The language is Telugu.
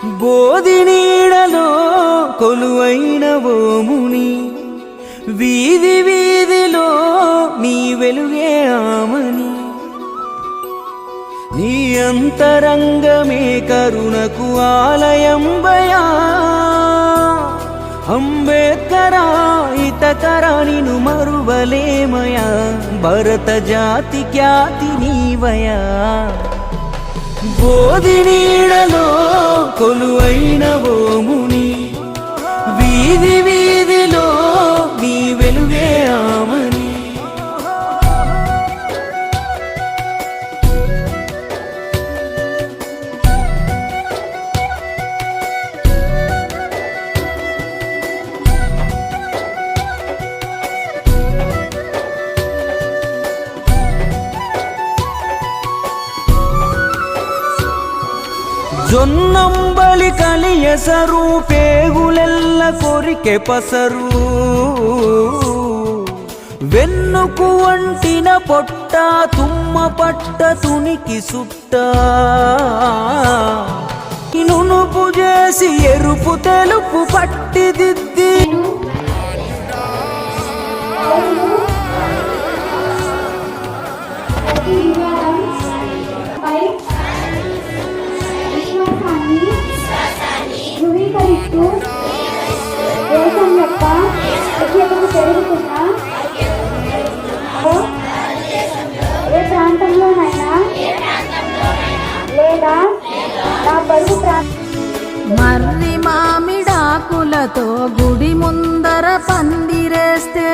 బోధి నీడలో కొలువైన ఓముని, వీధి వీధిలో నీ వెలుగే ఆమని, నీ అంతరంగమే కరుణకు ఆలయంబయా. అంబేద్కరా హితకరా నిను మరువలేమయా, భరత జాతి ఖ్యాతి నీవయా. బోధి నీడలో కొలువైన ఓముని, వీధి వీధిలో నీ వెలుగే ఆమని. జొన్నంబలి కలియసరు, పేగులెల్ల కొరికె పసరు, వెన్నుకు వంటిన పొట్ట, తుమ్మ పట్ట తునికి సుట్ట, నునుపు చేసి ఎరుపు తెలుపు పట్టిదిద్ది. దేశం యొక్క ఐక్యతను పెరుగుతున్న ఏ ప్రాంతంలోనైనా లేదా నా పరుగు మర్రి మామిడాకులతో గుడి ముందర పందిరేస్తే